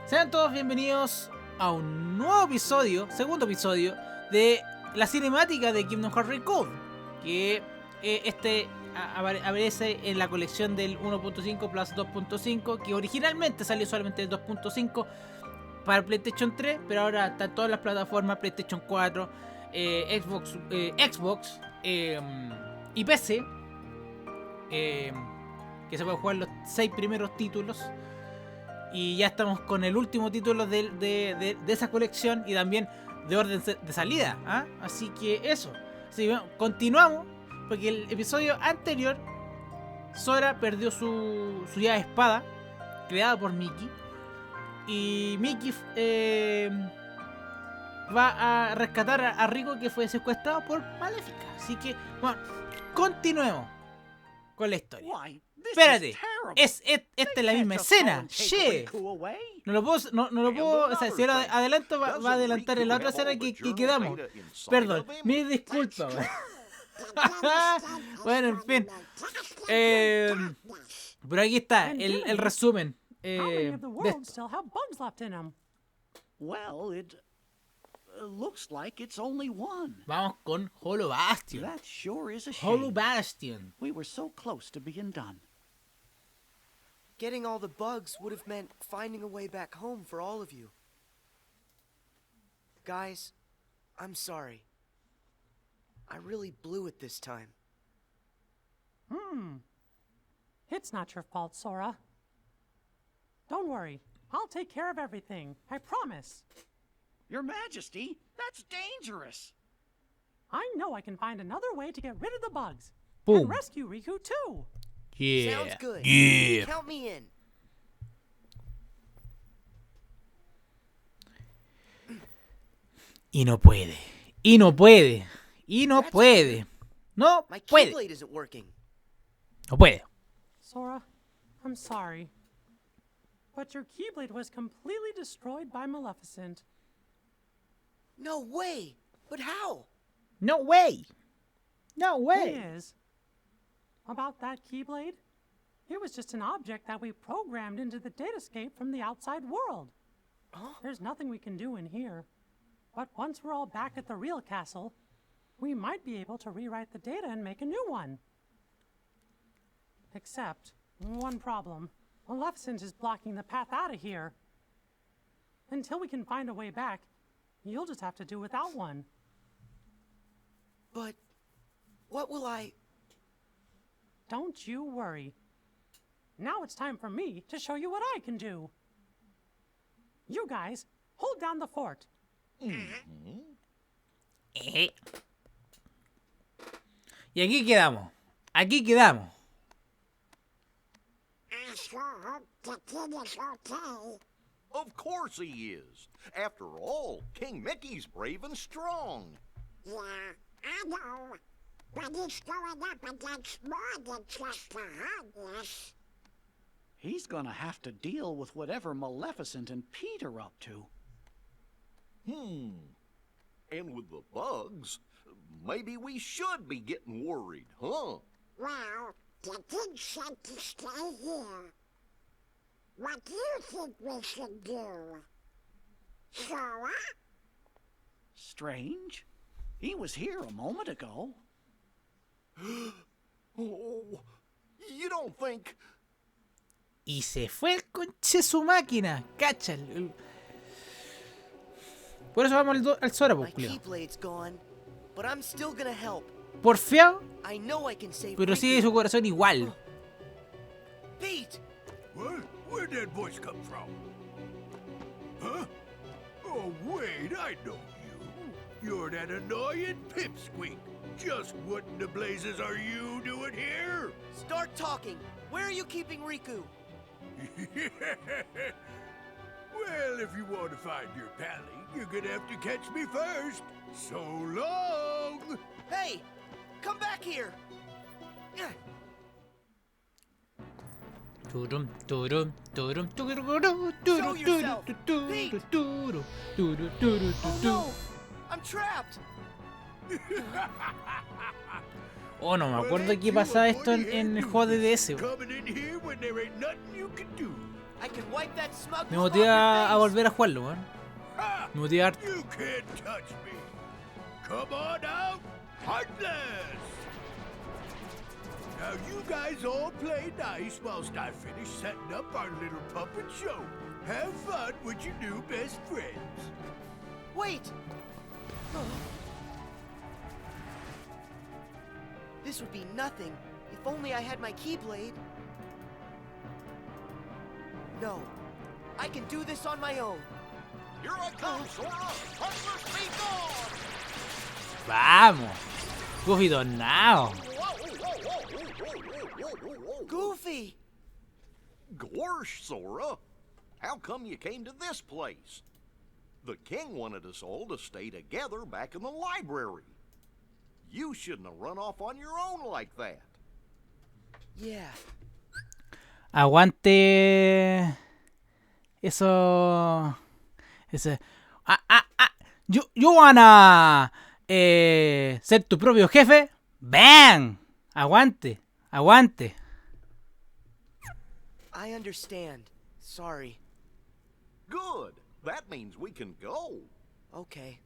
Sean todos bienvenidos a un nuevo episodio, segundo episodio de la cinemática de Kingdom Hearts Recordar, que aparece en la colección del 1.5 Plus 2.5, que originalmente salió solamente el 2.5 para PlayStation 3, pero ahora está en todas las plataformas, PlayStation 4, Xbox y PC, que se puede jugar los 6 primeros títulos. Y ya estamos con el último título de esa colección y también de orden de salida, ¿ah? Así que eso. Así que, bueno, continuamos, porque el episodio anterior Sora perdió su llave espada, creada por Mickey. Y Mickey va a rescatar a Rico, que fue secuestrado por Maléfica. Así que, bueno, continuemos con la historia. Espérate, esta es la misma escena. ¡Che! No lo puedo, o sea, si ahora adelanto va a adelantar en la otra escena que quedamos. Perdón, mil disculpas. Bueno, en fin. Pero aquí está el resumen. Looks like it's only one. Vamos con Hollow Bastion. That sure is a shame. Hollow Bastion. We were so close to being done. Getting all the bugs would have meant finding a way back home for all of you. Guys, I'm sorry. I really blew it this time. It's not your fault, Sora. Don't worry. I'll take care of everything. I promise. Your Majesty, that's dangerous. I know I can find another way to get rid of the bugs. Boom. And rescue Riku, too. Yeah. Sounds good. Yeah. Count me in. Y no puede. Y no puede. Y no That's puede. No My puede. Keyblade isn't working. No puede. Sora, I'm sorry. But your Keyblade was completely destroyed by Maleficent. No way! But how? No way. No Thing way. is, about that Keyblade, it was just an object that we programmed into the datascape from the outside world. Huh? There's nothing we can do in here. But once we're all back at the real castle, we might be able to rewrite the data and make a new one. Except, one problem. Maleficent is blocking the path out of here. Until we can find a way back, you'll just have to do without one. But what will I... Don't you worry. Now it's time for me to show you what I can do. You guys, hold down the fort. Y aquí quedamos. Aquí quedamos. Of course he is. After all, King Mickey's brave and strong. Yeah, I know. But he's going up against more than just the homeless. He's gonna have to deal with whatever Maleficent and Pete are up to. And with the bugs, maybe we should be getting worried, huh? Well, the king said to stay here. What do you think we should do? Sora? Strange. He was here a moment ago. Oh, you don't think... Y se fue el conche su máquina. Cacha. Por eso vamos al Sora, My pues, culiao. Keyblade's gone. But I'm still gonna help. Porfiado, I know I can save pero sigue Riku. su corazón igual. Pete! What? Where'd that voice come from? Huh? Oh, wait, I know you. You're that annoying pipsqueak. Just what in the blazes are you doing here? Start talking. Where are you keeping Riku? Well, if you want to find your pally, you're gonna have to catch me first. So long! Hey! Come back here! Turum, turum, turum, turururu, Show turu, yourself, turu, Pete. turu, turu, turu, Oh turu. no! I'm trapped! Oh, no me acuerdo qué pasaba esto en el juego de DS. Coming in here when there ain't nothing you can do. I can wipe that smug Me look off motiva a your face. volver a jugarlo, weón. Ha! Me motiva harto. You can't touch me. Come on out, Heartless. Now you guys all play nice whilst I finish setting up our little puppet show. Have fun with your new best friends. Wait! This would be nothing if only I had my Keyblade. No, I can do this on my own. Here I come, Sora! Heartless, be gone! Vamos. Goofy donado. Goofy! Gorsh, Sora! How come you came to this place? The king wanted us all to stay together back in the library. You shouldn't have run off on your own like that. Yeah, Aguante. Eso. Ese. You wanna ser tu propio jefe. ¡Bang! Aguante. Aguante. I understand. Sorry. Good. That means we can go. Okay.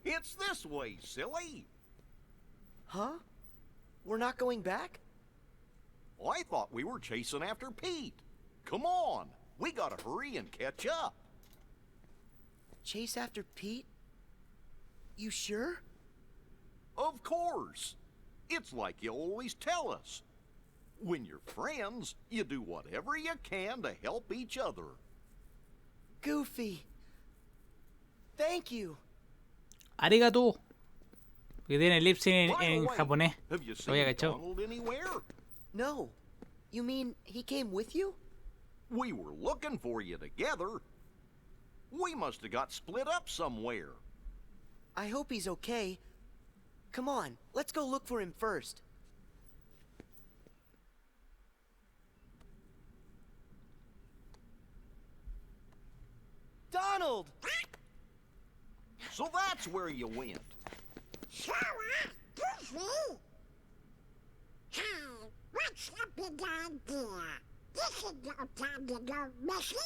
It's this way, silly. Huh? We're not going back? I thought we were chasing after Pete. Come on. We gotta hurry and catch up. Chase after Pete? You sure? Of course. It's like you always tell us. When you're friends, you do whatever you can to help each other. Goofy. Thank you. Arigato. Que tiene lip sync By the en way, japonés. have you Lo había seen cachado. Donald anywhere? No. You mean he came with you? We were looking for you together. We must have got split up somewhere. I hope he's okay. Come on, let's go look for him first. Donald! So that's where you went. Sora, Goofy. Hey, what's the big idea? This is no time to go missing.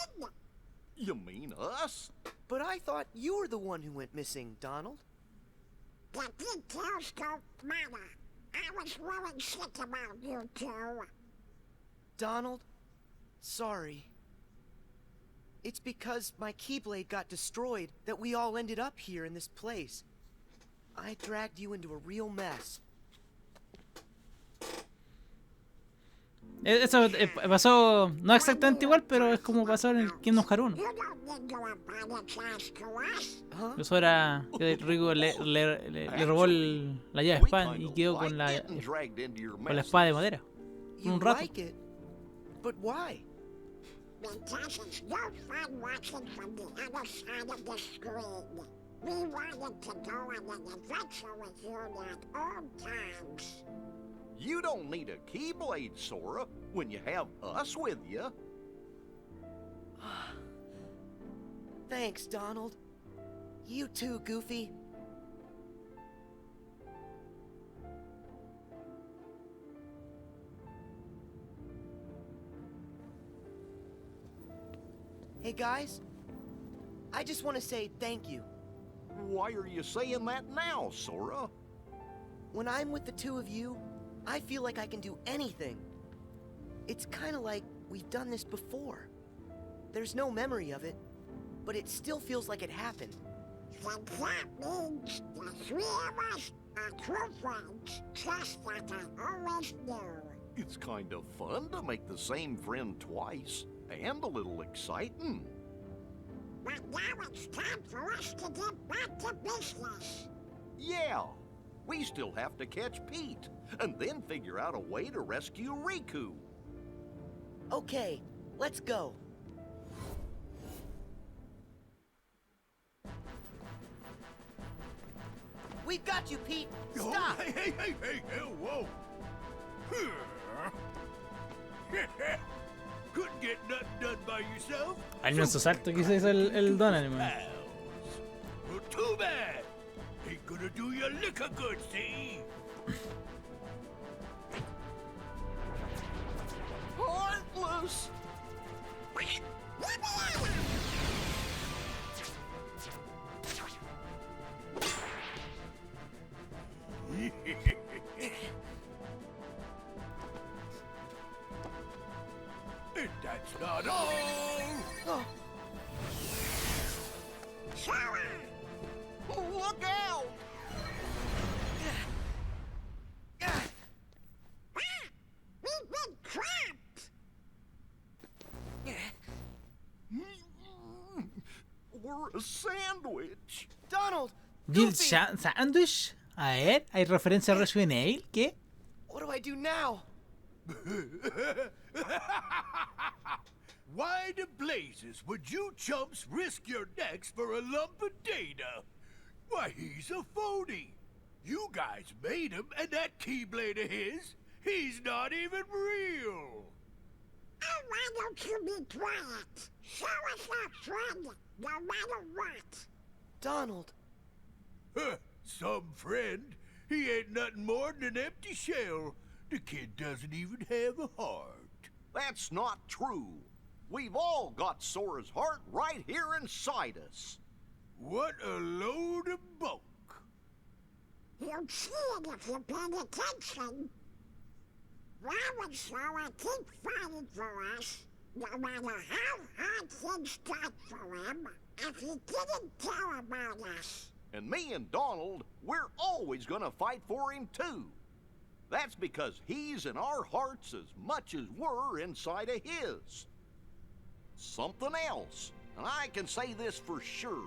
You mean us? But I thought you were the one who went missing, Donald. The details don't matter. I was worried sick about you two. Donald, sorry. It's because my Keyblade got destroyed that we all ended up here in this place. I dragged you into a real mess. Eso pasó, no exactamente igual, pero es como pasó en el Kingdom Hearts 1. You don't need to apologize to us. Huh? Sora, que Rico le robó la llave de We espada y kinda quedó con like getting dragged into your la messes. espada de madera. You Un rato. like it? But why? Because it's no fun watching from the other side of the screen. We wanted to go on an adventure with you at all times. You don't need a Keyblade, Sora, when you have us with you. Thanks, Donald. You too, Goofy. Hey guys, I just want to say thank you. Why are you saying that now, Sora? When I'm with the two of you, I feel like I can do anything. It's kind of like we've done this before. There's no memory of it, but it still feels like it happened. Then that means the three of us are true friends, just like I always knew. It's kind of fun to make the same friend twice, and a little exciting. But now it's time for us to get back to business. Yeah, we still have to catch Pete, and then figure out a way to rescue Riku. Okay, let's go. We've got you, Pete. Stop! Oh, hey, whoa. Couldn't get nothing done by yourself? Al menos salto que se hizo el Donald, man. Pals. Well, too bad. Ain't gonna do you a lick of good, see? use. And that's not all. Oh, Sora! Look out! We've been trapped! We're a sandwich. Donald! Jill Goofy! Sandwich. A ver, ¿hay referencia a Resident Evil? ¿Qué? What do I do now? Why the blazes would you chumps risk your necks for a lump of data? Why, he's a phony. You guys made him, and that Keyblade of his, he's not even real. Oh, why don't you be quiet? Sora's our friend, no matter what. Donald, Huh, some friend. He ain't nothing more than an empty shell. The kid doesn't even have a heart. That's not true. We've all got Sora's heart right here inside us. What a load of bunk. You'll see it if you pay attention. Why would Sora keep fighting for us, no matter how hard things got for him, if he didn't care about us? And me and Donald, we're always gonna fight for him too. That's because he's in our hearts as much as we're inside of his. Something else, and I can say this for sure.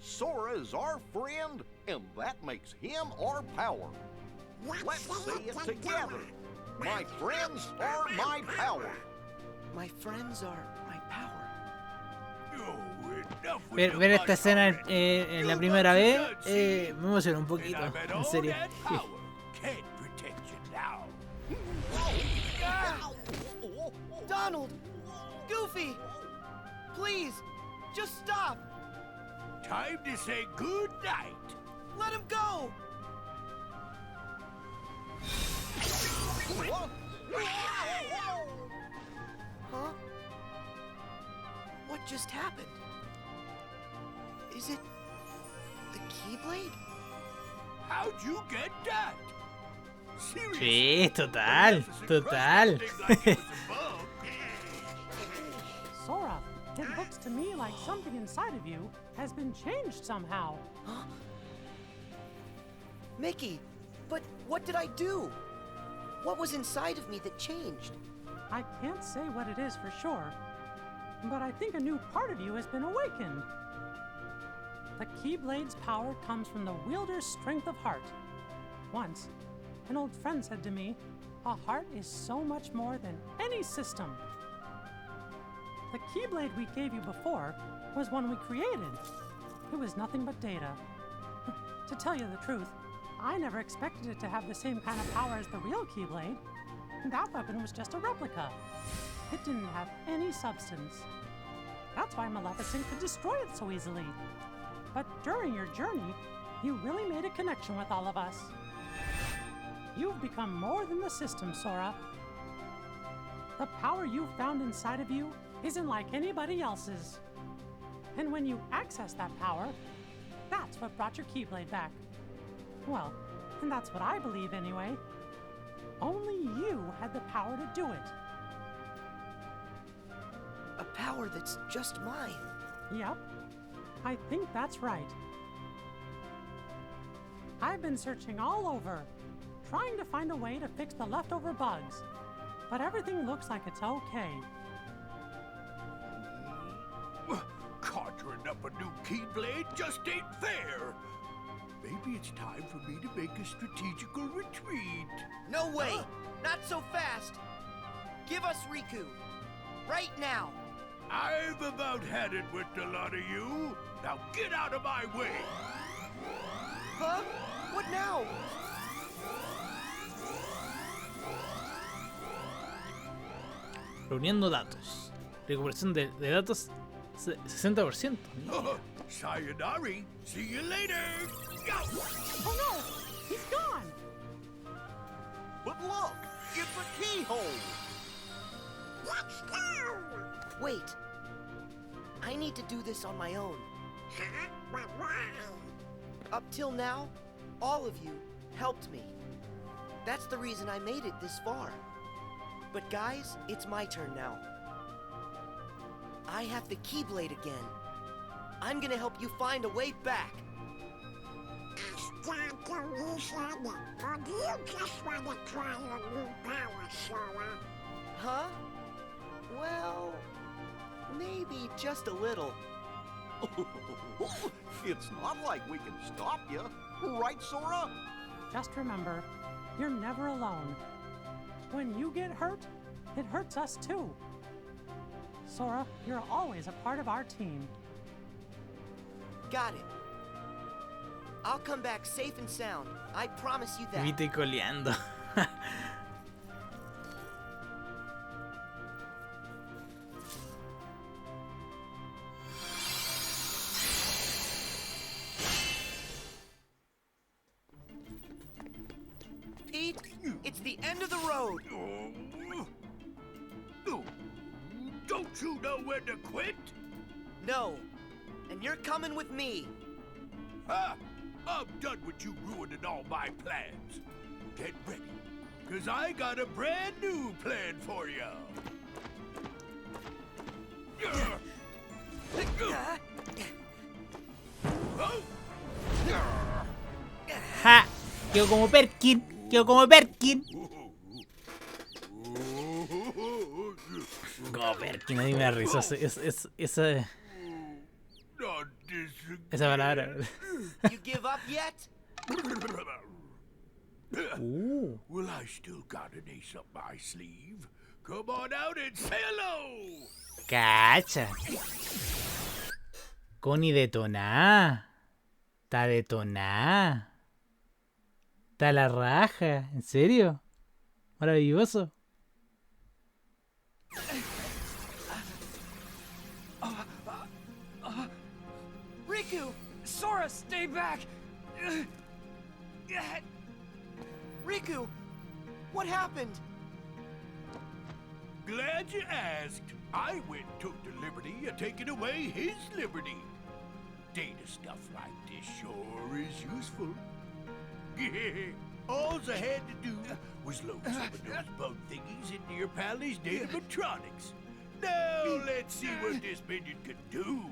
Sora is our friend, and that makes him our power. Let's say it together. My friends are my power. my friends are my power. Oh, enough with Ver the esta escena mush. en la primera vez me emocionó un And poquito, I bet en all serio. that power can't protect you now. Donald! Goofy! Please, just stop! Time to say good night. Let him go! Huh? What just happened? Is it the Keyblade? How'd you get that? Seriously? Sí, total, total. Sora, it looks to me like something inside of you has been changed somehow. Huh? Mickey, but what did I do? What was inside of me that changed? I can't say what it is for sure, but I think a new part of you has been awakened. The Keyblade's power comes from the wielder's strength of heart. Once, an old friend said to me, a heart is so much more than any system. The Keyblade we gave you before was one we created. It was nothing but data. To tell you the truth, I never expected it to have the same kind of power as the real Keyblade. That weapon was just a replica. It didn't have any substance. That's why Maleficent could destroy it so easily. But during your journey, you really made a connection with all of us. You've become more than the system, Sora. The power you've found inside of you isn't like anybody else's. And when you access that power, that's what brought your Keyblade back. Well, and that's what I believe anyway. Only you had the power to do it. A power that's just mine. Yep, I think that's right. I've been searching all over, trying to find a way to fix the leftover bugs, but everything looks like it's okay. Conjuring up a new Keyblade just ain't fair. Maybe it's time for me to make a strategical retreat. No way! Not so fast! Give us Riku. Right now! I've about had it with the lot of you. Now get out of my way. Huh? What now? Reuniendo datos. Recuperación de datos 60%. Sayonara. See you later. Go. Oh no! He's gone! But look, it's a keyhole. What Stone! Wait. I need to do this on my own. Huh? But why? Up till now, all of you helped me. That's the reason I made it this far. But guys, it's my turn now. I have the Keyblade again. I'm gonna help you find a way back. Is that the reason? Or do you just want to try your new power, Sora? Huh? Well, maybe just a little. It's not like we can stop you. Right, Sora? Just remember, you're never alone. When you get hurt, it hurts us too. Sora, you're always a part of our team. Got it. I'll come back safe and sound. I promise you that. Viste coleando. Pete, it's the end of the road. Oh, don't you know when to quit? No. And you're coming with me. Huh? I'm done with you ruining all my plans. Get ready, because I got a brand new plan for you. ¡Ja! Quedo como Perkin. Quedo como Perkin. Como Perkin, a mí me da risa esa palabra. You give up yet? Well, I still got an ace up my sleeve. Come on out and say hello. Cacha. Connie detonada. Está detonada. Está la raja. ¿En serio? Maravilloso. Riku! Sora, stay back! Riku! What happened? Glad you asked. I went and took the liberty of taking away his liberty. Data stuff like this sure is useful. All I had to do was load some of those bug thingies into your pally's datatronics. Now let's see what this minion can do.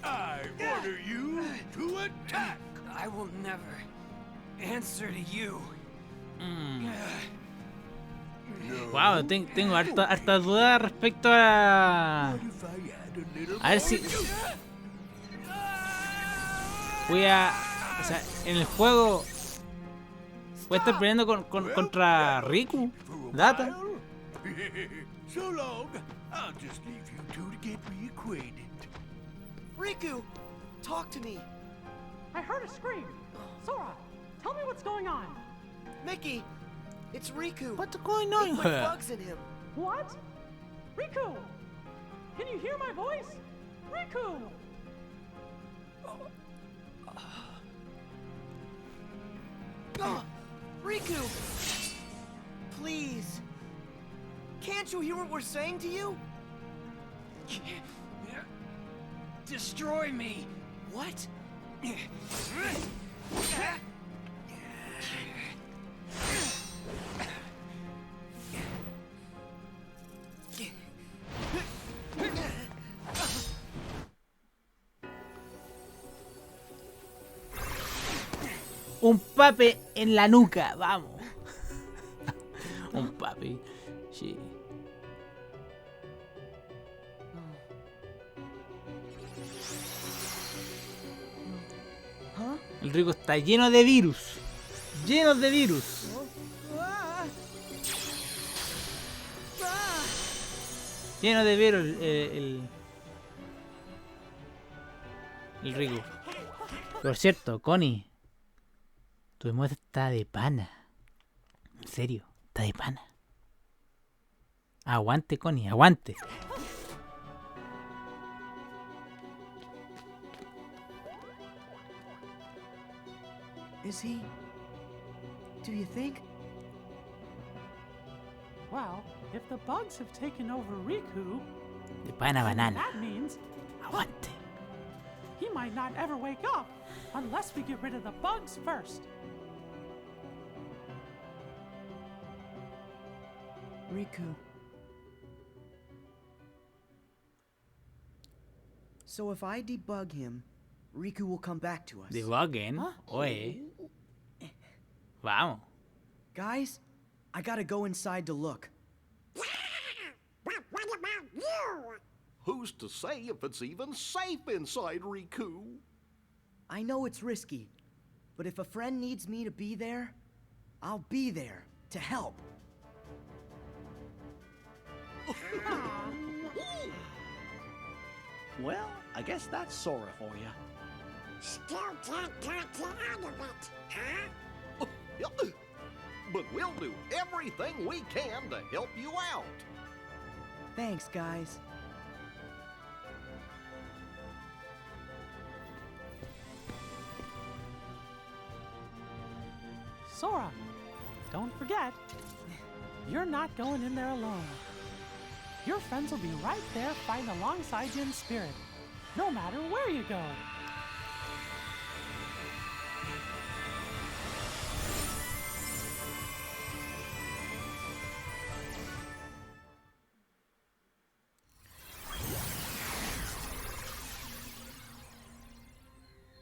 I order you to attack. I will never answer to you. Wow, tengo harta duda respecto a... A ver si... Voy a... O sea, en el juego... Voy a estar peleando contra Riku, Data. So long, I'll just leave you two to get reacquainted. Riku! Talk to me! I heard a scream. Sora, tell me what's going on. Mickey! It's Riku! What's going They on put here? bugs in him! What? Riku! Can you hear my voice? Riku! Riku! Please! Can't you hear what we're saying to you? Destroy me! What? Un pape en la nuca, vamos. Un pape. Sí. El Rico está lleno de virus. Llenos de virus. Lleno de virus el Rico. Por cierto, Connie, tu emote está de pana. En serio, está de pana. Aguante, Connie, aguante. Is he? Do you think? Well, if the bugs have taken over Riku, De pana banana. that means Aguante. he might not ever wake up unless we get rid of the bugs first. Riku. So if I debug him, Riku will come back to us. Debuggen. Oye. Vamos. Guys, I gotta go inside to look. But what about you? Who's to say if it's even safe inside Riku? I know it's risky, but if a friend needs me to be there, I'll be there to help. Well, I guess that's Sora for you. Still can't talk you out of it, huh? But we'll do everything we can to help you out. Thanks, guys. Sora, don't forget, you're not going in there alone. Your friends will be right there fighting alongside you in spirit, no matter where you go.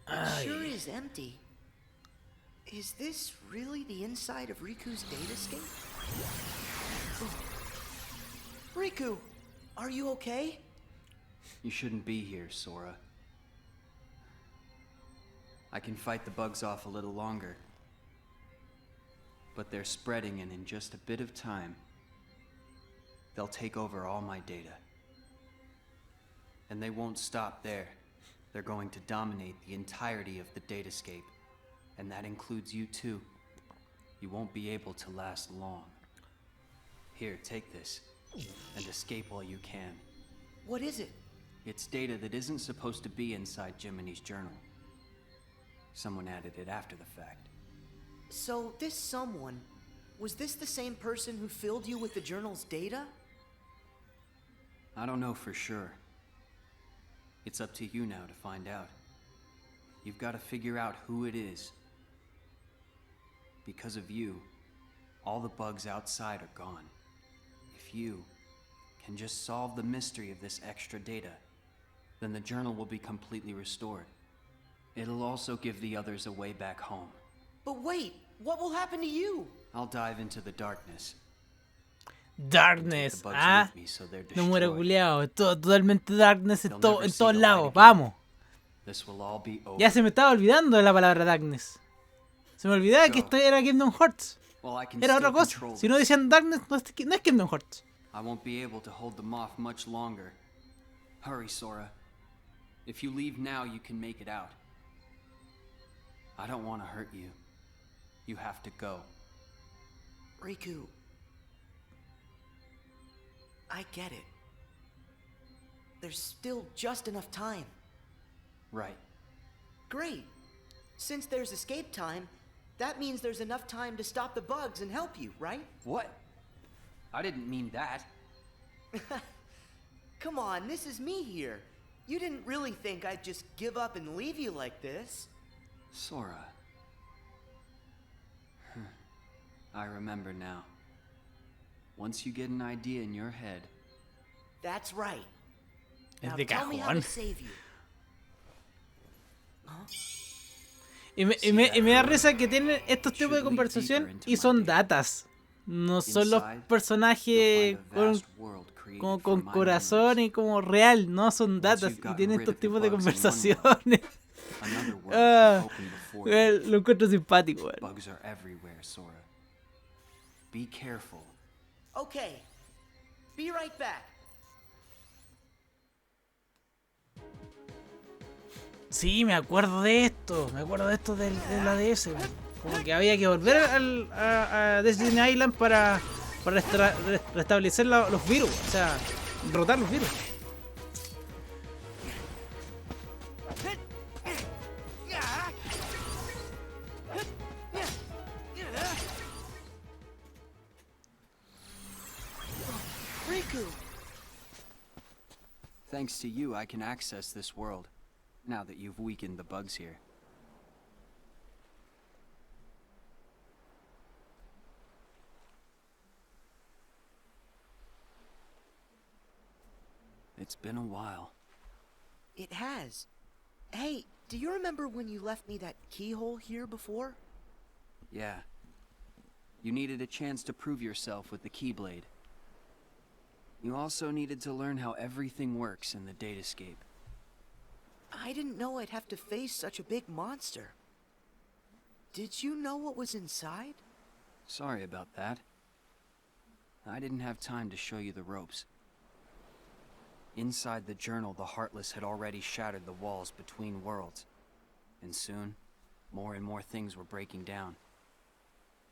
It sure is empty. Is this really the inside of Riku's datascape? Riku, are you okay? You shouldn't be here, Sora. I can fight the bugs off a little longer. But they're spreading, and in just a bit of time, they'll take over all my data. And they won't stop there. They're going to dominate the entirety of the datascape. And that includes you too. You won't be able to last long. Here, take this, and escape while you can. What is it? It's data that isn't supposed to be inside Jiminy's journal. Someone added it after the fact. So this someone, was this the same person who filled you with the journal's data? I don't know for sure. It's up to you now to find out. You've got to figure out who it is. Because of you, all the bugs outside are gone. If you can just solve the mystery of this extra data, then the journal will be completely restored. It'll also give the others a way back home. But wait, what will happen to you? I'll dive into the darkness. Darkness. The bugs Ah. with me so they're No muere destroyed. culiao. Totalmente darkness en, They'll en never see todos the lados. light Vamos. This will all be over. Ya se me estaba olvidando de la palabra darkness. Se me olvidaba que esto era Kingdom Hearts. Well, I can Era still otra cosa. control Si no this. decían darkness, no es Kingdom Hearts. I won't be able to hold them off much longer. Hurry, Sora. If you leave now, you can make it out. I don't want to hurt you. You have to go. Riku. I get it. There's still just enough time. Right. Great. Since there's escape time, that means there's enough time to stop the bugs and help you, right? What? I didn't mean that. Come on, this is me here. You didn't really think I'd just give up and leave you like this. Sora. I remember now. Once you get an idea in your head, That's right. Es Now de tell me how to cajón. save you. Y me da risa que tienen estos tipos de conversación y son datas. No son los personajes como con corazón y como real, no son datas y tienen estos tipos de conversaciones. Lo encuentro simpático. bugs are everywhere, Sora. Be careful. Okay. Be right back. Sí, me acuerdo de esto de la DS. Como que había que volver a Destiny Island para restablecer los virus, o sea, derrotar los virus. Thanks to you, I can access this world, now that you've weakened the bugs here. It's been a while. It has. Hey, do you remember when you left me that keyhole here before? Yeah. You needed a chance to prove yourself with the Keyblade. You also needed to learn how everything works in the datascape. I didn't know I'd have to face such a big monster. Did you know what was inside? Sorry about that. I didn't have time to show you the ropes. Inside the journal, the Heartless had already shattered the walls between worlds. And soon, more and more things were breaking down.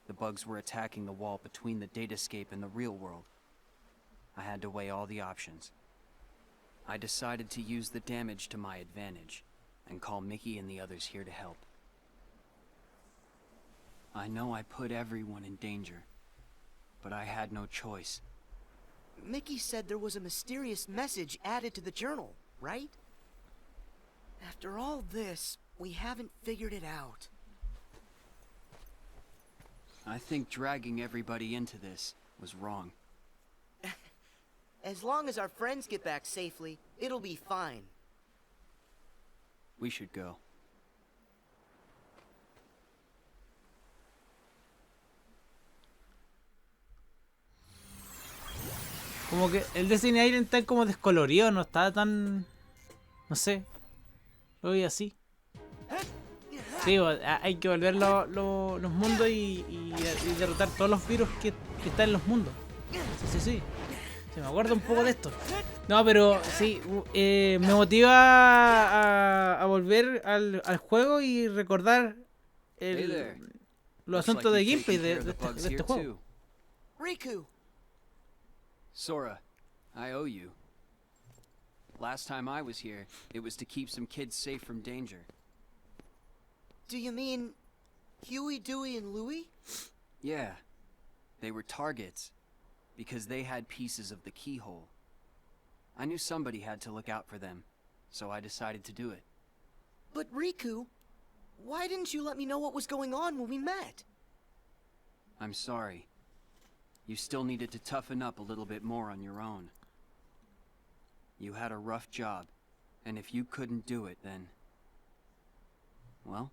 The bugs were attacking the wall between the datascape and the real world. I had to weigh all the options. I decided to use the damage to my advantage, and call Mickey and the others here to help. I know I put everyone in danger, but I had no choice. Mickey said there was a mysterious message added to the journal, right? After all this, we haven't figured it out. I think dragging everybody into this was wrong. As long as our friends get back safely, it'll be fine. We should go. Como que el Destiny Island está como descolorido, no está tan... No sé. Lo vi así. Sí, hay que volver los mundos y derrotar todos los virus que están en los mundos. Sí. Se me acuerda un poco de esto. No, pero sí, me motiva a volver al juego y recordar los asuntos de gameplay de este juego. Riku! Sora, I owe you. Last time I was here, it was to keep some kids safe from danger. Do you mean Huey, Dewey, and Louie? Yeah. They were targets, because they had pieces of the keyhole. I knew somebody had to look out for them, so I decided to do it. But Riku, why didn't you let me know what was going on when we met? I'm sorry. You still needed to toughen up a little bit more on your own. You had a rough job, and if you couldn't do it, then... well,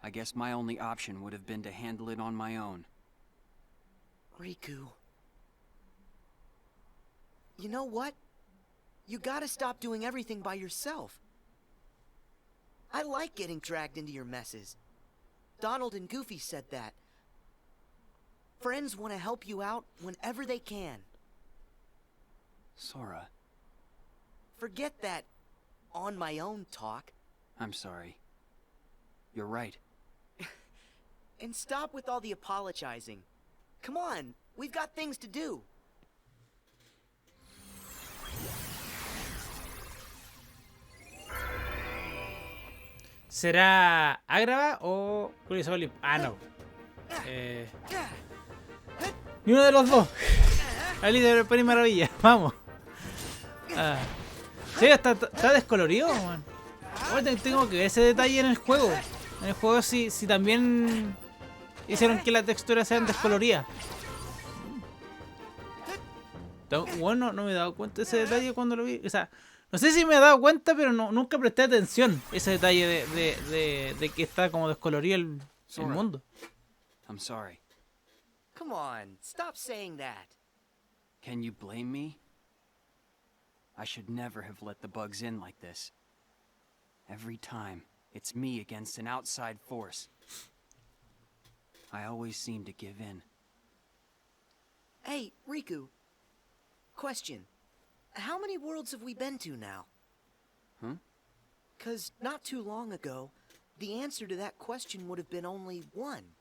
I guess my only option would have been to handle it on my own. Riku... you know what? You gotta stop doing everything by yourself. I like getting dragged into your messes. Donald and Goofy said that. Friends want to help you out whenever they can. Sora. Forget that on my own talk. I'm sorry. You're right. And stop with all the apologizing. Come on, we've got things to do. ¿Será Ágrava o Curioso Olip? Ah, no. Ni uno de los dos. La lista de Peri Maravilla. Vamos. Sí, está descolorido, man. Ahora tengo que ver ese detalle en el juego. En el juego sí también hicieron que las texturas sean descoloridas. Bueno, no me he dado cuenta de ese detalle cuando lo vi. O sea, no sé si me he dado cuenta, pero nunca presté atención a ese detalle de que está como descolorido el mundo. I'm sorry. Come on, stop saying that. Can you blame me? I should never have let the bugs in like this. Every time, it's me against an outside force. I always seem to give in. Hey, Riku. Question. How many worlds have we been to now? Huh? 'Cause not too long ago, the answer to that question would have been only one.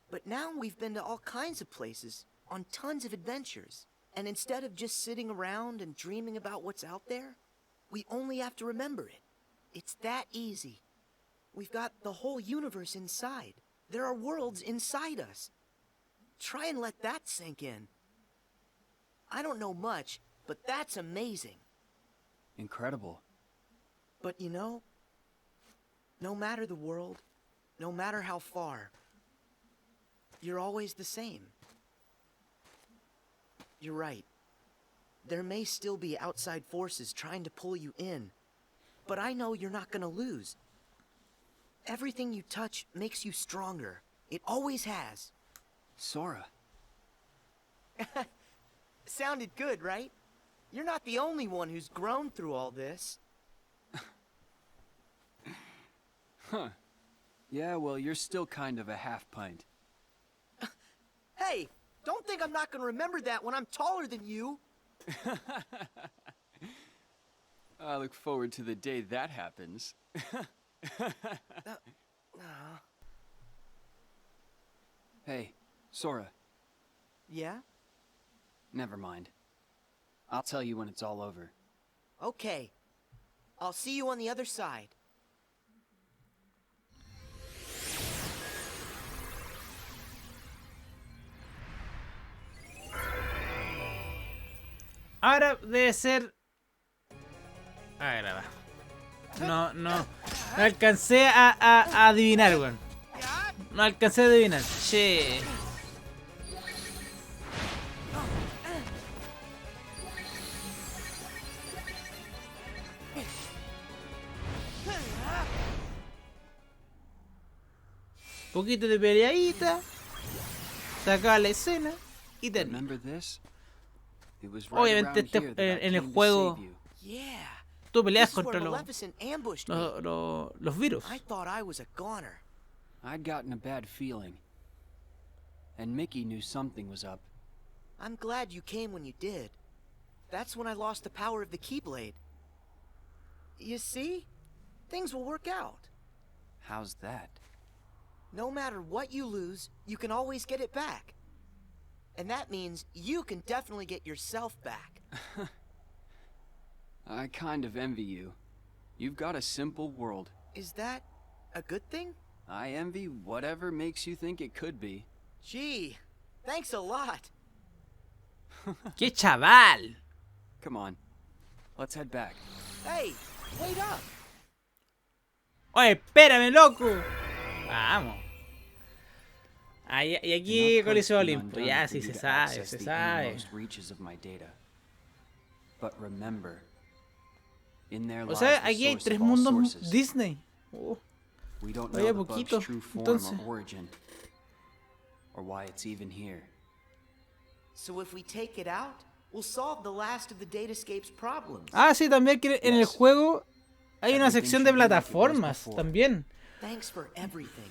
But now we've been to all kinds of places, on tons of adventures. And instead of just sitting around and dreaming about what's out there, we only have to remember it. It's that easy. We've got the whole universe inside. There are worlds inside us. Try and let that sink in. I don't know much, but that's amazing. Incredible. But you know, no matter the world, no matter how far, you're always the same. You're right. There may still be outside forces trying to pull you in, but I know you're not gonna lose. Everything you touch makes you stronger. It always has. Sora. Sounded good, right? You're not the only one who's grown through all this. Huh. Yeah, well, you're still kind of a half pint. Hey, don't think I'm not gonna remember that when I'm taller than you. I look forward to the day that happens. Hey, Sora. Yeah? Never mind. I'll tell you when it's all over. Okay. I'll see you on the other side. Ahora debe ser... Ah, graba. No alcancé a adivinar, weón. No alcancé a adivinar. Che. Poquito de peleadita. Saca la escena y termina. Remember this? It was right Obviamente around here that I en el came to juego save you. Yeah. tú peleas This is where contra Maleficent ambushed me. los virus. I thought I was a goner. I'd gotten a bad feeling. And Mickey knew something was up. I'm glad you came when you did. That's when I lost the power of the Keyblade. You see? Things will work out. How's that? No matter what you lose, you can always get it back. And that means you can definitely get yourself back. I kind of envy you. You've got a simple world. Is that a good thing? I envy whatever makes you think it could be. Gee, thanks a lot. ¡Qué chaval! Come on. Let's head back. Hey, wait up. Oye, espérame, loco. Vamos. Y aquí Coliseo Olimpo. Ya, sí, se sabe, se sabe. O sea, aquí hay 3 mundos Disney. Vaya poquito, entonces. So if we take it out, we'll solve the last of the Datascape's problems. Ah, sí, también que en el juego hay una sección de plataformas también. Thanks for everything.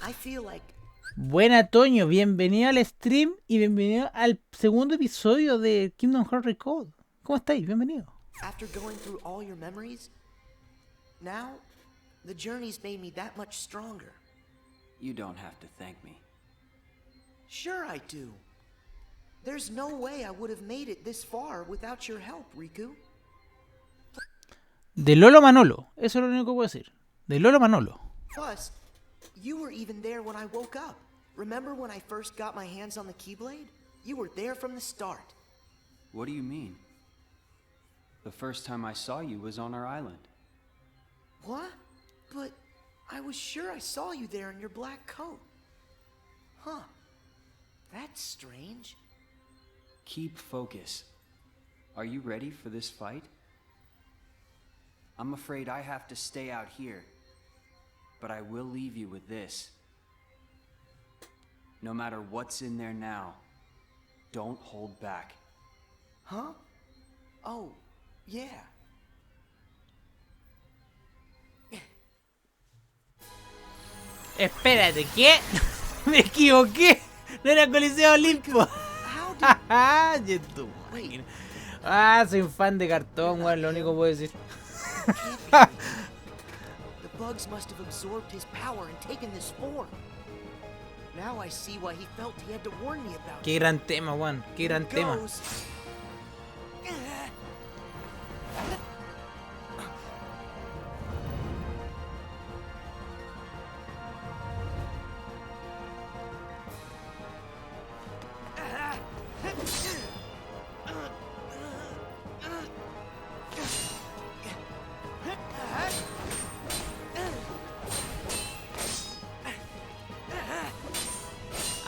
I feel like Buena, Toño, bienvenido al stream y bienvenido al segundo episodio de Kingdom Hearts Recode. ¿Cómo estáis? Bienvenido. after going through all your memories, now the journey's made me that much stronger. You don't have to thank me. Sure I do. There's no way I would have made it this far without your help, Riku. De Lolo a Manolo. Eso es lo único que puedo decir. De Lolo a Manolo. Plus, you were even there when I woke up. Remember when I first got my hands on the Keyblade? You were there from the start. What do you mean? The first time I saw you was on our island. What? But I was sure I saw you there in your black coat. Huh. That's strange. Keep focus. Are you ready for this fight? I'm afraid I have to stay out here, but I will leave you with this. No matter what's in there now, don't hold back. Huh? Oh, yeah. Espérate, ¿qué? Me equivoqué. No era Coliseo Olimpo. Ah, soy un fan de cartón, weón. Lo único que puedo decir. The bugs must have absorbed his power and taken this form. Now I see why he felt he had to warn me about it. Qué gran tema, weón. Qué gran tema.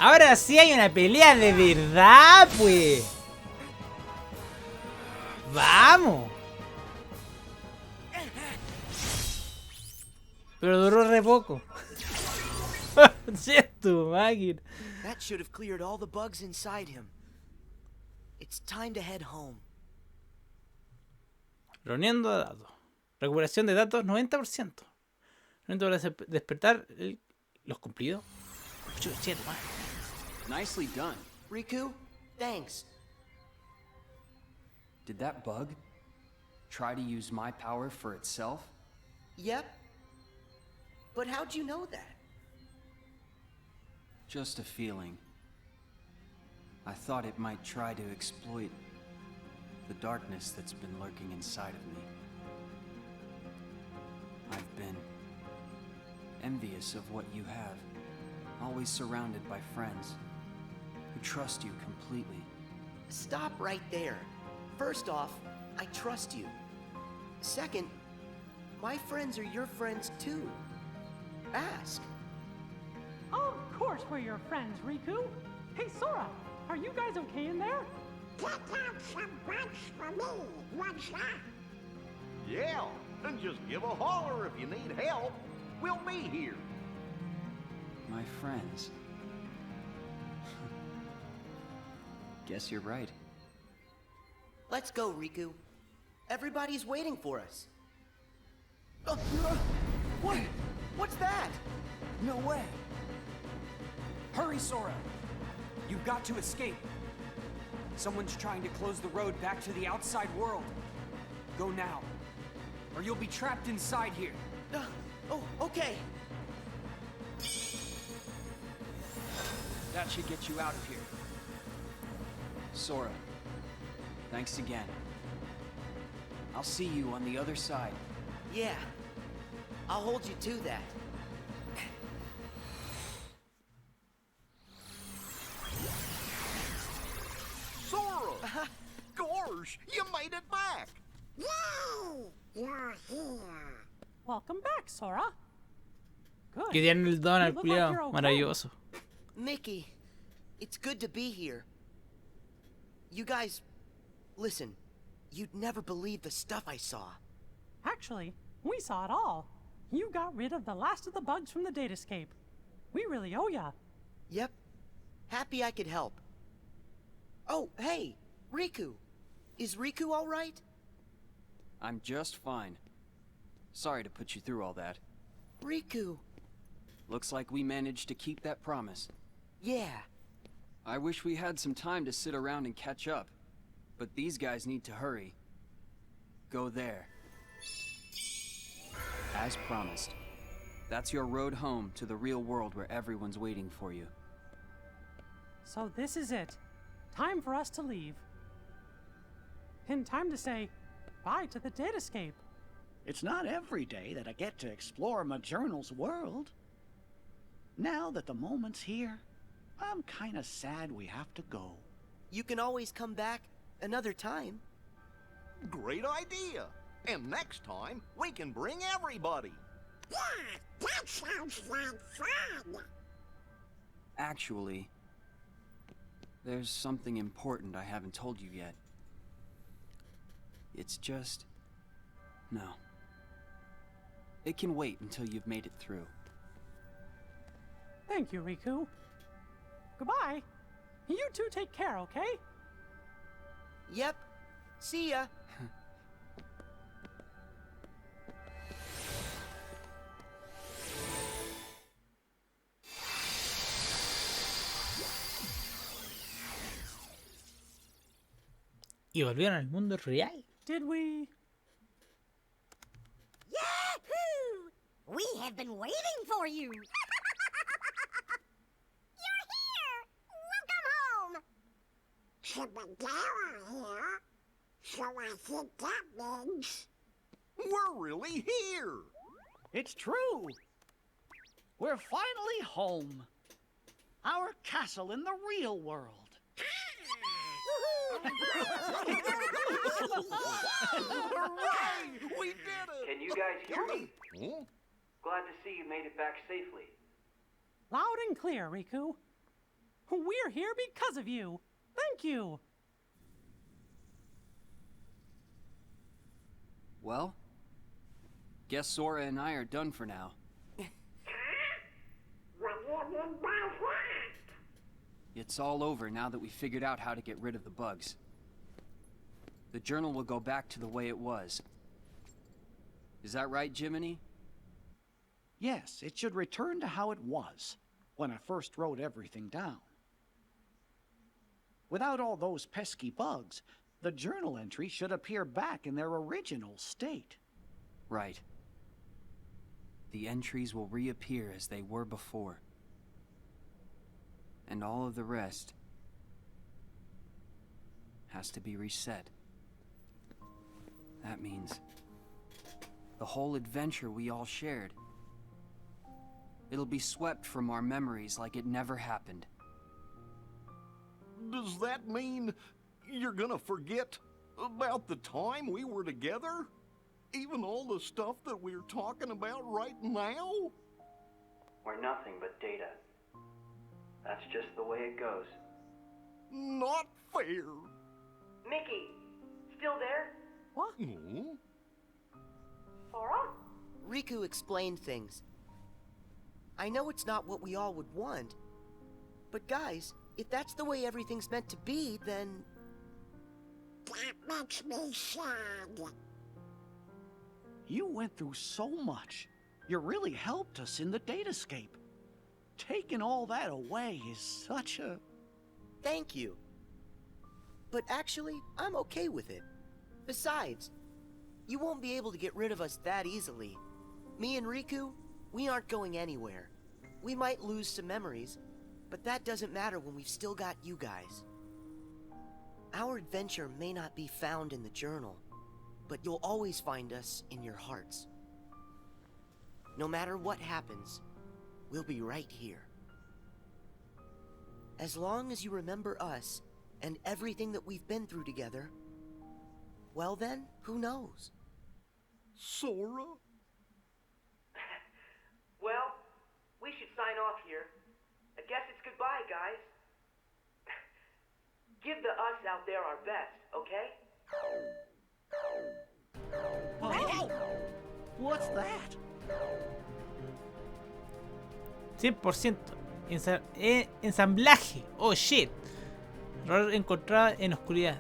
Ahora sí hay una pelea de verdad, pues. Vamos. Pero duró re poco. Cierto, máquina. That should have cleared all the bugs inside him. It's time to head home. Reuniendo datos. Recuperación de datos 90%. 90% para despertar los cumplidos. Chuchete, man. Nicely done. Riku, thanks. Did that bug try to use my power for itself? Yep. But how'd you know that? Just a feeling. I thought it might try to exploit the darkness that's been lurking inside of me. I've been envious of what you have, always surrounded by friends who trust you completely. Stop right there. First off, I trust you. Second, my friends are your friends too. Ask. Of course we're your friends, Riku. Hey, Sora, are you guys okay in there? Pick out some bugs for me, what's that? Yeah, and just give a holler if you need help. We'll be here. My friends. Guess you're right. Let's go, Riku. Everybody's waiting for us. What? What's that? No way. Hurry, Sora. You've got to escape. Someone's trying to close the road back to the outside world. Go now, or you'll be trapped inside here. Oh, okay. That should get you out of here. Sora, thanks again. I'll see you on the other side. Yeah. I'll hold you to that. Sora! Gorge, you made it back! Yay! You're here. Welcome back, Sora. Good. Que tiene el don al You look like you're culiao. okay. Maravilloso. Mickey, it's good to be here. You guys, listen, you'd never believe the stuff I saw. Actually, we saw it all. You got rid of the last of the bugs from the datascape. We really owe ya. Yep. Happy I could help. Oh, hey, Riku. Is Riku all right? I'm just fine. Sorry to put you through all that. Riku. Looks like we managed to keep that promise. Yeah. I wish we had some time to sit around and catch up, but these guys need to hurry. Go there. As promised. That's your road home to the real world where everyone's waiting for you. So this is it. Time for us to leave. And time to say bye to the datascape. It's not every day that I get to explore my journal's world. Now that the moment's here, I'm kinda sad we have to go. You can always come back another time. Great idea! And next time, we can bring everybody! Yeah, that sounds like fun. Actually, there's something important I haven't told you yet. It's just... no. It can wait until you've made it through. Thank you, Riku. Goodbye. You two take care, okay? Yep. See ya. Y volvieron al mundo real. Did we? Yahoo! We have been waiting for you. You're here. Welcome home. Chibadera here. So I think that means... We're really here! It's true! We're finally home. Our castle in the real world. Hooray! We did it! Can you guys hear me? Huh? Glad to see you made it back safely. Loud and clear, Riku. We're here because of you. Thank you. Well, guess Sora and I are done for now. What do you mean by that? It's all over now that we figured out how to get rid of the bugs. The journal will go back to the way it was. Is that right, Jiminy? Yes, it should return to how it was when I first wrote everything down. Without all those pesky bugs, the journal entry should appear back in their original state. Right. The entries will reappear as they were before. And all of the rest has to be reset. That means the whole adventure we all shared. It'll be swept from our memories like it never happened. Does that mean you're gonna forget about the time we were together? Even all the stuff that we're talking about right now? We're nothing but data. That's just the way it goes. Not fair. Mickey, still there? What? Hmm? Sora? Riku explained things. I know it's not what we all would want, but guys, if that's the way everything's meant to be, then... That makes me sad. You went through so much. You really helped us in the datascape. Taking all that away is such a... Thank you. But actually, I'm okay with it. Besides, you won't be able to get rid of us that easily. Me and Riku, we aren't going anywhere. We might lose some memories, but that doesn't matter when we've still got you guys. Our adventure may not be found in the journal, but you'll always find us in your hearts. No matter what happens, we'll be right here. As long as you remember us and everything that we've been through together, well then, who knows? Sora? Well, we should sign off here. I guess it's goodbye, guys. Give the us out there our best, okay? Oh, what's that? 100%. Ensamblaje. Oh shit. Error encontrado en oscuridad.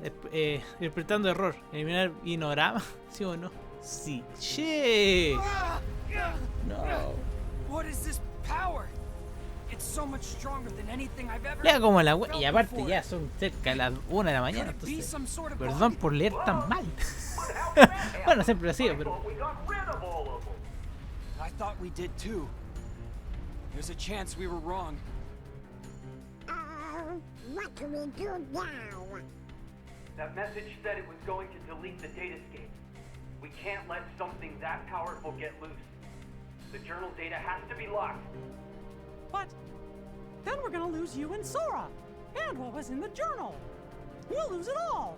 Interpretando error. Eliminar inorama. ¿Sí o no? Sí. Shit. No. What is this power? It's so much stronger than anything I've ever Lea como la felt y aparte before. ya son cerca de las 1 de la mañana, Could it be entonces some sort of perdón por leer tan mal. Bueno, siempre lo ha sido, pero I thought we did too. There's a chance we were wrong. What do we do now? That message said it was going to delete the datascape. We can't let something that powerful get loose. The journal data has to be locked. But then we're gonna lose you and Sora, and what was in the journal. We'll lose it all.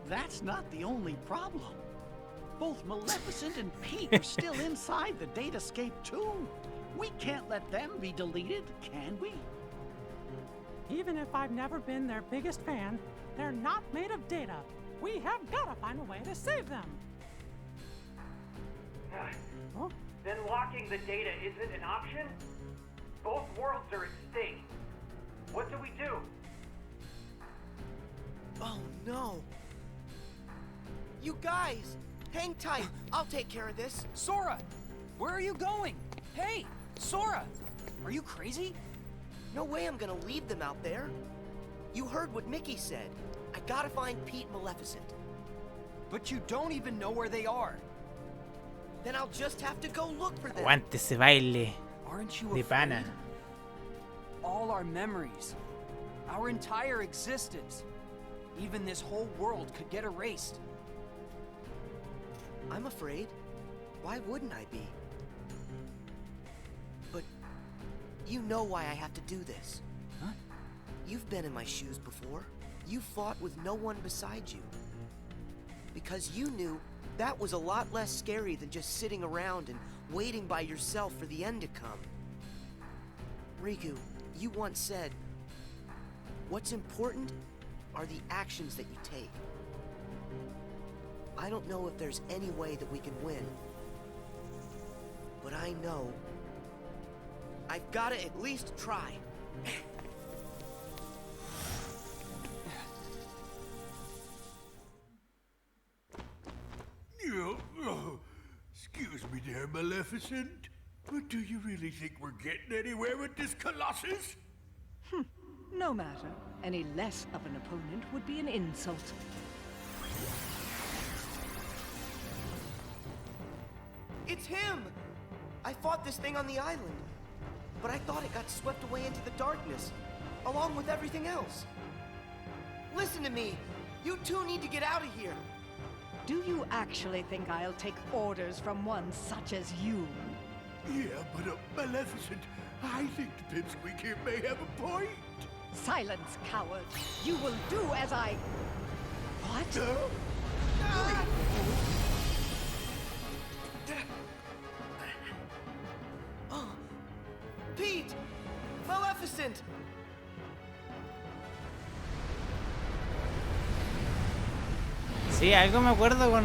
That's not the only problem. Both Maleficent and Pete are still inside the datascape too. We can't let them be deleted, can we? Even if I've never been their biggest fan, they're not made of data. We have gotta find a way to save them. Huh? Then locking the data isn't an option? Both worlds are at stake. What do we do? Oh no. You guys, hang tight. I'll take care of this. Sora, where are you going? Hey, Sora, are you crazy? No way I'm gonna leave them out there. You heard what Mickey said. I gotta find Pete and Maleficent. But you don't even know where they are. Then I'll just have to go look for them. Aguante ese baile Aren't you de pana. afraid? All our memories, our entire existence, even this whole world could get erased. I'm afraid. Why wouldn't I be? But you know why I have to do this. Huh? You've been in my shoes before. You fought with no one beside you. Because you knew that was a lot less scary than just sitting around and waiting by yourself for the end to come. Riku, you once said, What's important are the actions that you take. I don't know if there's any way that we can win. But I know I've gotta at least try. Excuse me there, Maleficent. But do you really think we're getting anywhere with this Colossus? No matter. Any less of an opponent would be an insult. It's him! I fought this thing on the island, but I thought it got swept away into the darkness, along with everything else. Listen to me! You two need to get out of here! Do you actually think I'll take orders from one such as you? Yeah, but Maleficent, I think the pipsqueak here may have a point. Silence, coward! You will do as I... What? Pete! Maleficent! Sí, algo me acuerdo con...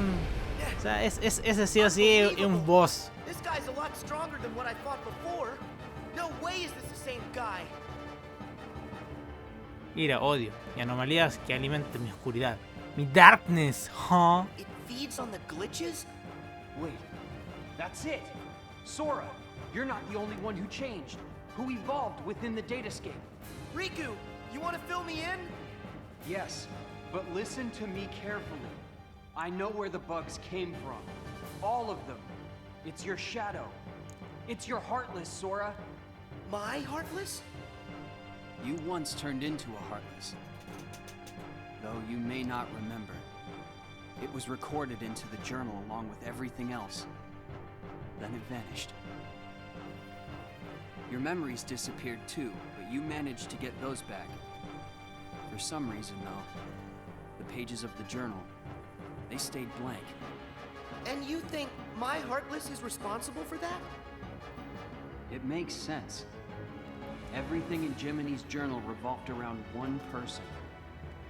O sea, ese sí o sí es un boss. This guy's a lot stronger than what I fought before. No way is this the same guy. Ira, odio y anomalías que alimentan mi oscuridad. Mi darkness, huh? It feeds on the glitches? Wait, that's it! Sora, you're not the only one who changed, who evolved within the datascape. Riku, you want to fill me in? Yes, but listen to me carefully. I know where the bugs came from. All of them. It's your shadow. It's your Heartless, Sora. My Heartless? You once turned into a Heartless. Though you may not remember. It was recorded into the journal along with everything else. Then it vanished. Your memories disappeared too, but you managed to get those back. For some reason, though, the pages of the journal, they stayed blank. And you think my Heartless is responsible for that? It makes sense. Everything in Jiminy's journal revolved around one person.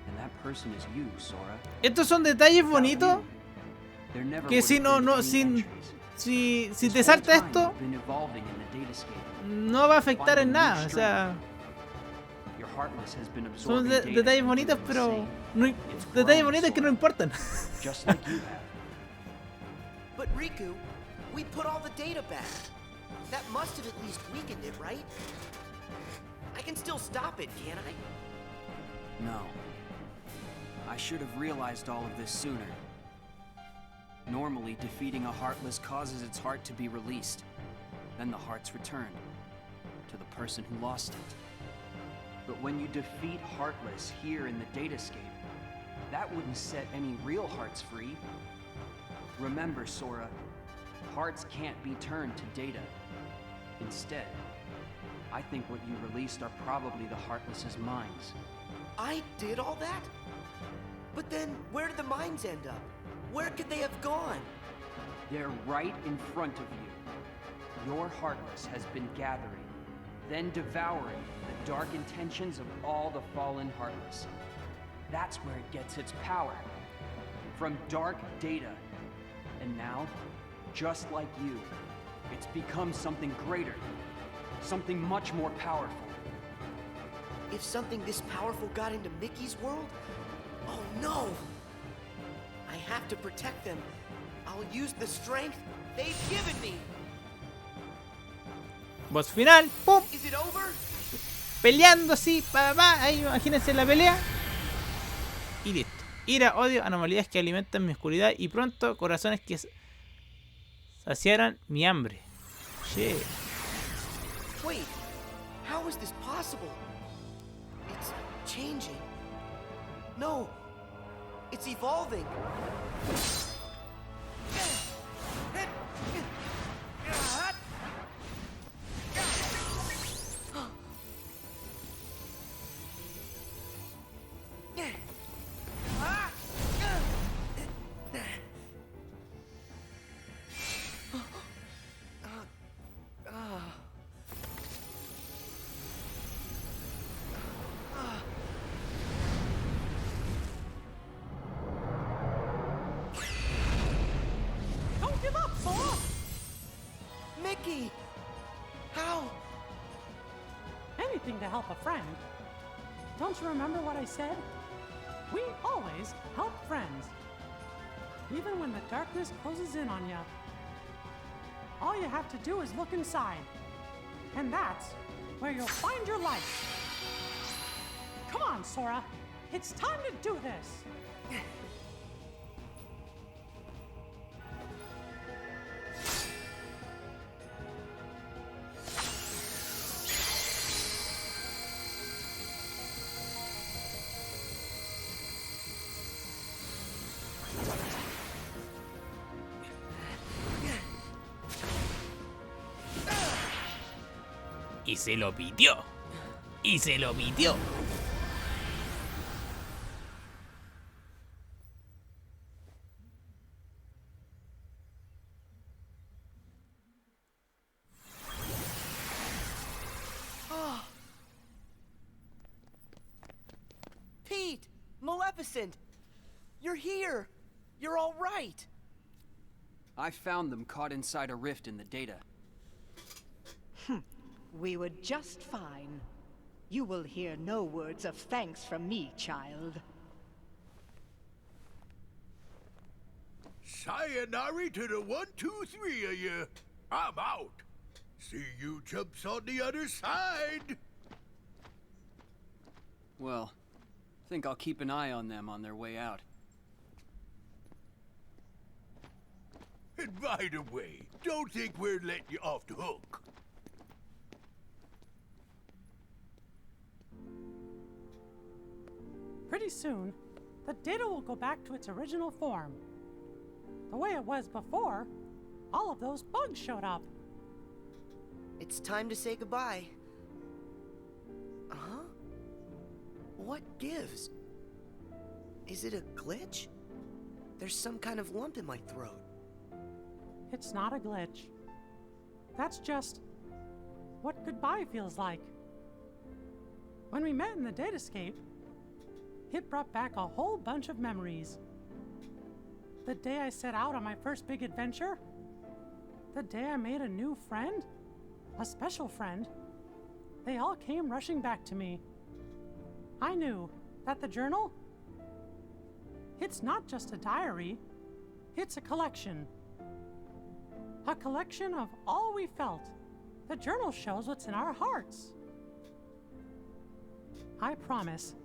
And that person is you, Sora. Estos son detalles bonitos There never que would si have no, been no, any sin, entries. si This te whole salta time esto, you've been evolving in the datascape. no va a afectar en nada. O sea, Your Heartless has been son absorbing data detalles and bonitos, doing the pero same. no, It's detalles grown, bonitos que no Sora. importan. Just like you have. But Riku, we put all the data back. That must have at least weakened it, right? I can still stop it, can't I? No. I should have realized all of this sooner. Normally, defeating a Heartless causes its heart to be released. Then the heart's returned to the person who lost it. But when you defeat Heartless here in the datascape, that wouldn't set any real hearts free. Remember, Sora, hearts can't be turned to data. Instead, I think what you released are probably the Heartless's minds. I did all that? But then, where did the mines end up? Where could they have gone? They're right in front of you. Your Heartless has been gathering, then devouring the dark intentions of all the fallen Heartless. That's where it gets its power. From dark data. And now, just like you, it's become something greater. Something much more powerful. If something this powerful got into Mickey's world? Oh no! I have to protect them. I'll use the strength they've given me. Boss final, ¡pum! Is it over? Peleando así, ahí imagínense la pelea. Y listo. Ira, odio, anomalías que alimentan mi oscuridad y pronto corazones que saciaran mi hambre. Shit. Wait, how is this possible? It's changing. No, it's evolving. Ricky! How? Anything to help a friend. Don't you remember what I said? We always help friends. Even when the darkness closes in on you. All you have to do is look inside. And that's where you'll find your light. Come on, Sora. It's time to do this. Y se lo pidió. Y se lo pidió. Pete! Maleficent! You're here! You're all right! I found them caught inside a rift in the data. We were just fine. You will hear no words of thanks from me, child. Sayonara to the 1, 2, 3 of you. I'm out. See you chumps on the other side. Well, think I'll keep an eye on them on their way out. And by the way, don't think we're letting you off the hook. Pretty soon, the data will go back to its original form. The way it was before, all of those bugs showed up. It's time to say goodbye. Huh? What gives? Is it a glitch? There's some kind of lump in my throat. It's not a glitch. That's just what goodbye feels like. When we met in the datascape, it brought back a whole bunch of memories. The day I set out on my first big adventure, the day I made a new friend, a special friend, they all came rushing back to me. I knew that the journal, it's not just a diary, it's a collection. A collection of all we felt. The journal shows what's in our hearts. I promise,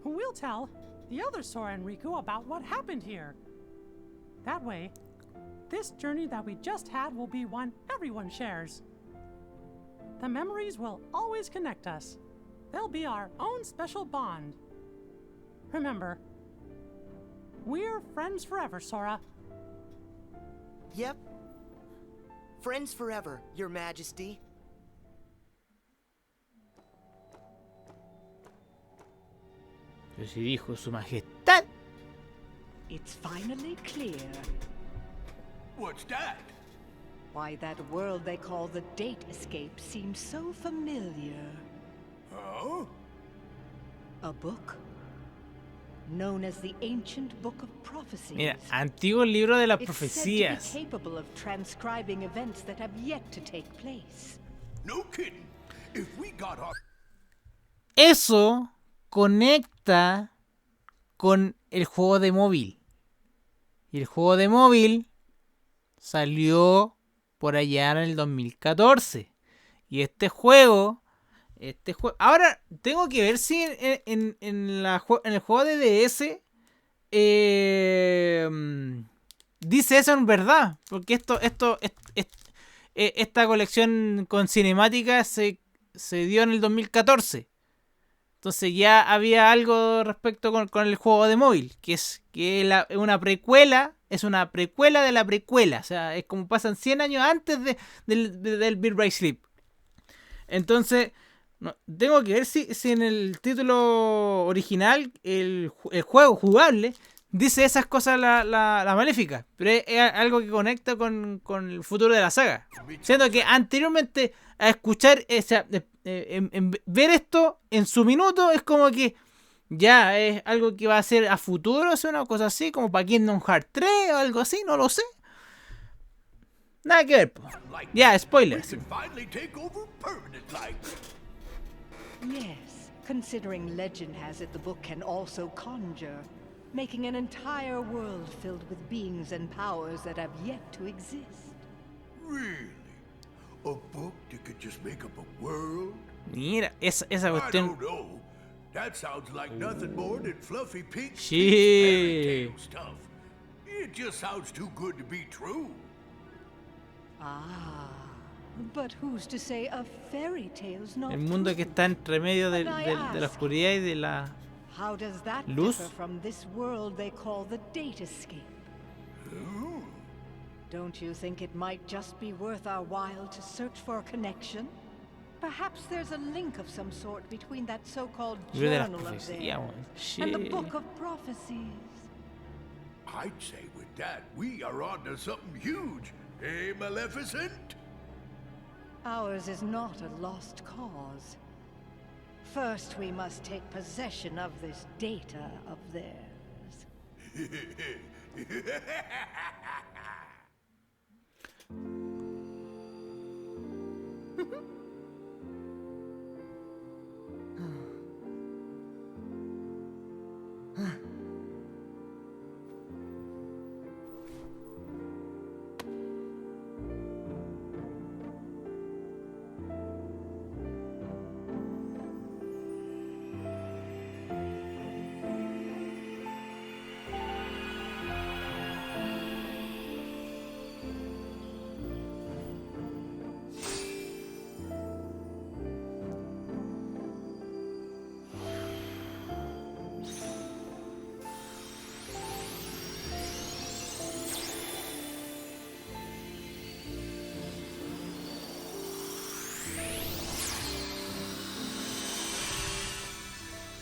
we'll tell the other Sora and Riku about what happened here. That way, this journey that we just had will be one everyone shares. The memories will always connect us. They'll be our own special bond. Remember, we're friends forever, Sora. Yep. Friends forever, Your Majesty. Así dijo su majestad. It's finally clear What's that? why that world they call the Date Escape seems so familiar. Huh? A book known as the Ancient Book of Prophecies. Mira, antiguo libro de las It's profecías. said to be capable of transcribing events that have yet to take place. No kidding. If we got our... Eso conecta con el juego de móvil. Y el juego de móvil salió por allá en el 2014. Y este juego... Ahora, tengo que ver si en el juego de DS dice eso en verdad. Porque esta colección con cinemática se dio en el 2014. Entonces ya había algo respecto con el juego de móvil. Que es una precuela. Es una precuela de la precuela. O sea, es como pasan 100 años antes del Beat by Sleep. Entonces... No, tengo que ver si en el título original el juego jugable dice esas cosas la Maléfica, pero es algo que conecta con el futuro de la saga. Siendo que anteriormente a escuchar, ver esto en su minuto es como que ya es algo que va a ser a futuro, es una cosa así, como para Kingdom Hearts 3 o algo así, no lo sé. Nada que ver, po. Ya, spoiler. We could finally take over permanent like. Yes, considering legend has it the book can also conjure, making an entire world filled with beings and powers that have yet to exist. Really? A book that could just make up a world? Mira, esa I cuestión. don't know. That sounds like nothing more than fluffy pink Sí. fairy tale stuff. It just sounds too good to be true. Ah, but who's to say a fairy tale's not El mundo que true? está entre medio de la oscuridad y de la How does that luz. differ from this world they call the datascape? Don't you think it might just be worth our while to search for a connection? Perhaps there's a link of some sort between that so-called libro de las journal of profecías, theirs weón. and the Shit. book of prophecies. I'd say with that, we are onto something huge. Eh, Maleficent? Ours is not a lost cause. First, we must take possession of this data of theirs.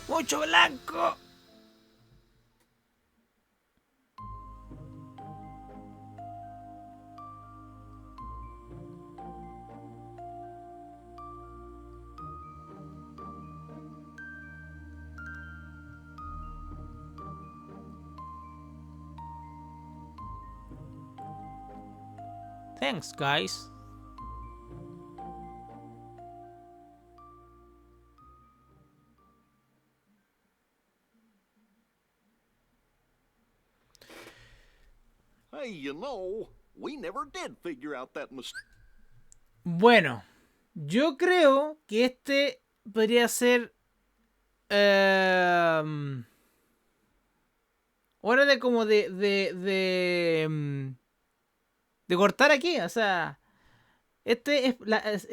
Mucho blanco. Thanks, guys. Hey, you know, we never did figure out that mistake. Bueno, yo creo que este podría ser hora de como de cortar aquí, o sea, este es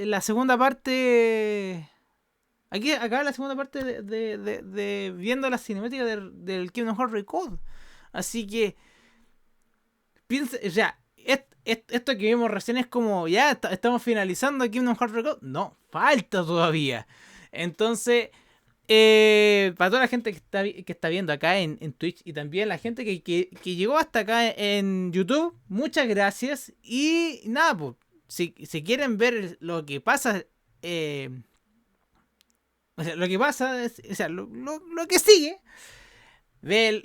la segunda parte. Aquí acaba la segunda parte de viendo la cinemática del Kingdom Hearts Recorded. Así que piensa, o sea, esto que vimos recién es como ya estamos finalizando Kingdom Hearts Recorded. No, falta todavía. Entonces, para toda la gente que está viendo acá en Twitch y también la gente que llegó hasta acá en YouTube, muchas gracias. Y nada, pues, si quieren ver lo que pasa, o sea, lo que pasa, o sea, lo que sigue,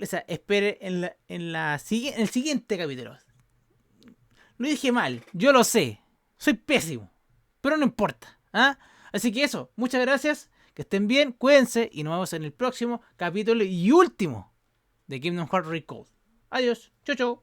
o sea, espere en el siguiente capítulo. Lo dije mal, yo lo sé, soy pésimo, pero no importa, ¿ah? Así que eso, muchas gracias, que estén bien, cuídense y nos vemos en el próximo capítulo y último de Kingdom Hearts Recorded. Adiós, chau chau.